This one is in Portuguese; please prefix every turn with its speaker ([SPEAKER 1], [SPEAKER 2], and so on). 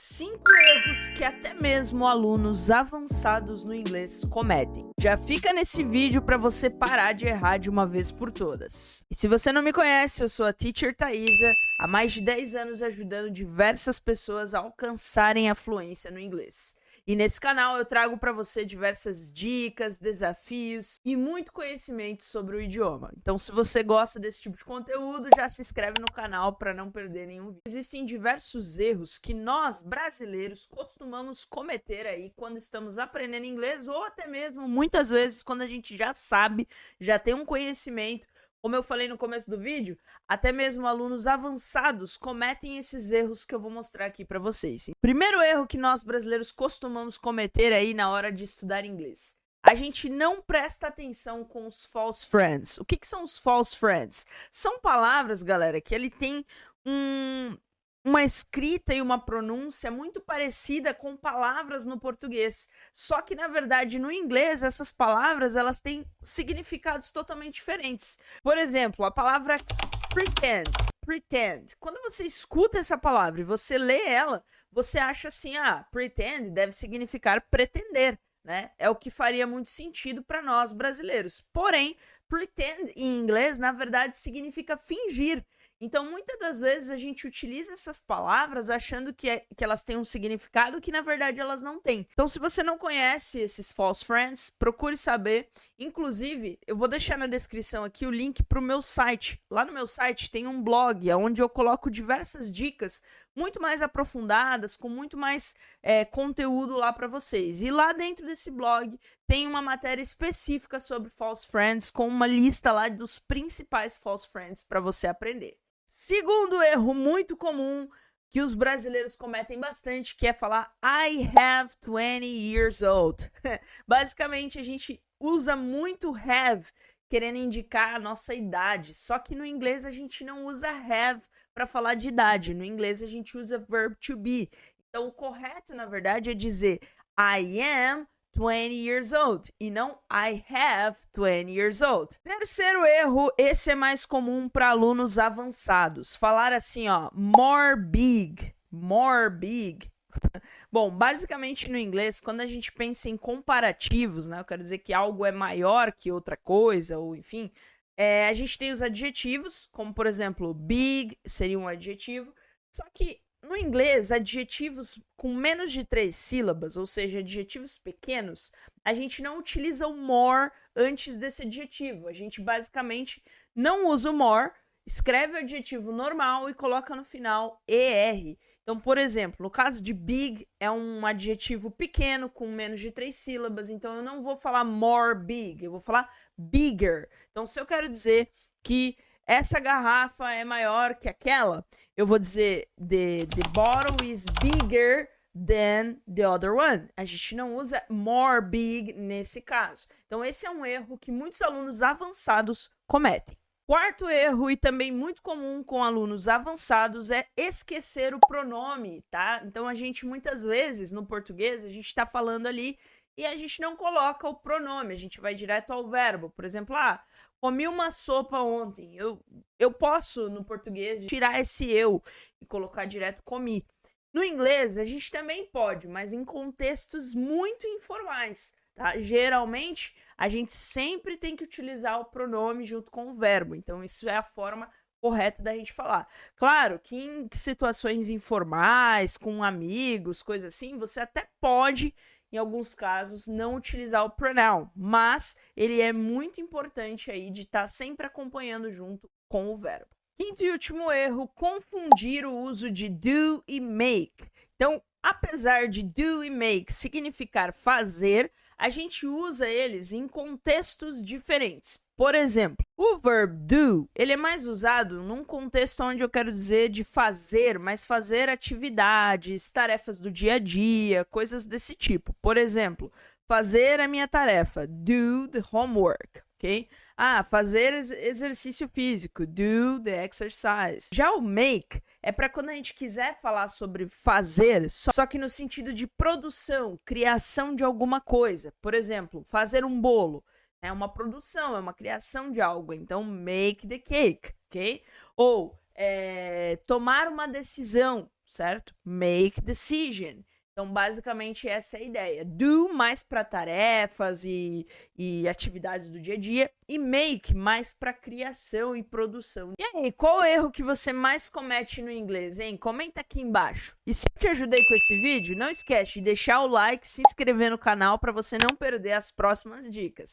[SPEAKER 1] 5 erros que até mesmo alunos avançados no inglês cometem. Já fica nesse vídeo para você parar de errar de uma vez por todas. E se você não me conhece, eu sou a Teacher Thaisa, há mais de 10 anos ajudando diversas pessoas a alcançarem a fluência no inglês. E nesse canal eu trago para você diversas dicas, desafios e muito conhecimento sobre o idioma. Então, se você gosta desse tipo de conteúdo, já se inscreve no canal para não perder nenhum vídeo. Existem diversos erros que nós, brasileiros, costumamos cometer aí quando estamos aprendendo inglês ou até mesmo, muitas vezes, quando a gente já sabe, já tem um conhecimento. Como eu falei no começo do vídeo, até mesmo alunos avançados cometem esses erros que eu vou mostrar aqui para vocês. Primeiro erro que nós brasileiros costumamos cometer aí na hora de estudar inglês. A gente não presta atenção com os false friends. O que são os false friends? São palavras, galera, que ele tem uma escrita e uma pronúncia muito parecida com palavras no português. Só que, na verdade, no inglês, essas palavras elas têm significados totalmente diferentes. Por exemplo, a palavra pretend. Pretend. Quando você escuta essa palavra e você lê ela, você acha assim, pretend deve significar pretender, né? É o que faria muito sentido para nós brasileiros. Porém, pretend em inglês, na verdade, significa fingir. Então, muitas das vezes a gente utiliza essas palavras achando que elas têm um significado que, na verdade, elas não têm. Então, se você não conhece esses false friends, procure saber. Inclusive, eu vou deixar na descrição aqui o link para o meu site. Lá no meu site tem um blog onde eu coloco diversas dicas muito mais aprofundadas, com muito mais conteúdo lá para vocês. E lá dentro desse blog tem uma matéria específica sobre false friends, com uma lista lá dos principais false friends para você aprender. Segundo erro muito comum que os brasileiros cometem bastante, que é falar I have 20 years old. Basicamente, a gente usa muito have, querendo indicar a nossa idade. Só que no inglês a gente não usa have para falar de idade. No inglês a gente usa verb to be. Então, o correto, na verdade, é dizer I am 20 years old e não I have 20 years old. Terceiro erro, esse é mais comum para alunos avançados. Falar assim, more big, more big. Bom, basicamente no inglês, quando a gente pensa em comparativos, né, eu quero dizer que algo é maior que outra coisa, ou enfim, a gente tem os adjetivos, como por exemplo, big seria um adjetivo, só que no inglês, adjetivos com menos de 3 sílabas, ou seja, adjetivos pequenos, a gente não utiliza o more antes desse adjetivo. A gente basicamente não usa o more, escreve o adjetivo normal e coloca no final ER. Então, por exemplo, no caso de big, é um adjetivo pequeno com menos de 3 sílabas, então eu não vou falar more big, eu vou falar bigger. Então, se eu quero dizer que essa garrafa é maior que aquela, eu vou dizer the bottle is bigger than the other one. A gente não usa more big nesse caso. Então, esse é um erro que muitos alunos avançados cometem. Quarto erro, e também muito comum com alunos avançados, é esquecer o pronome, tá? Então, a gente muitas vezes, no português, a gente está falando ali e a gente não coloca o pronome, a gente vai direto ao verbo. Por exemplo, comi uma sopa ontem. Eu posso, no português, tirar esse eu e colocar direto comi. No inglês, a gente também pode, mas em contextos muito informais, tá? Geralmente, a gente sempre tem que utilizar o pronome junto com o verbo. Então, isso é a forma correta da gente falar. Claro que em situações informais, com amigos, coisas assim, você até pode, em alguns casos, não utilizar o pronoun, mas ele é muito importante aí de estar sempre acompanhando junto com o verbo. Quinto e último erro, confundir o uso de do e make. Então, apesar de do e make significar fazer, a gente usa eles em contextos diferentes. Por exemplo, o verb do, ele é mais usado num contexto onde eu quero dizer de fazer, mas fazer atividades, tarefas do dia a dia, coisas desse tipo. Por exemplo, fazer a minha tarefa, do the homework, ok? Fazer exercício físico, do the exercise. Já o make é para quando a gente quiser falar sobre fazer, só que no sentido de produção, criação de alguma coisa. Por exemplo, fazer um bolo. É uma produção, é uma criação de algo. Então, make the cake, ok? Ou tomar uma decisão certo? Make decision. Então, basicamente, essa é a ideia. Do mais para tarefas e atividades do dia a dia. E make mais para criação e produção. E aí, qual o erro que você mais comete no inglês, hein? Comenta aqui embaixo. E se eu te ajudei com esse vídeo, não esquece de deixar o like, se inscrever no canal para você não perder as próximas dicas.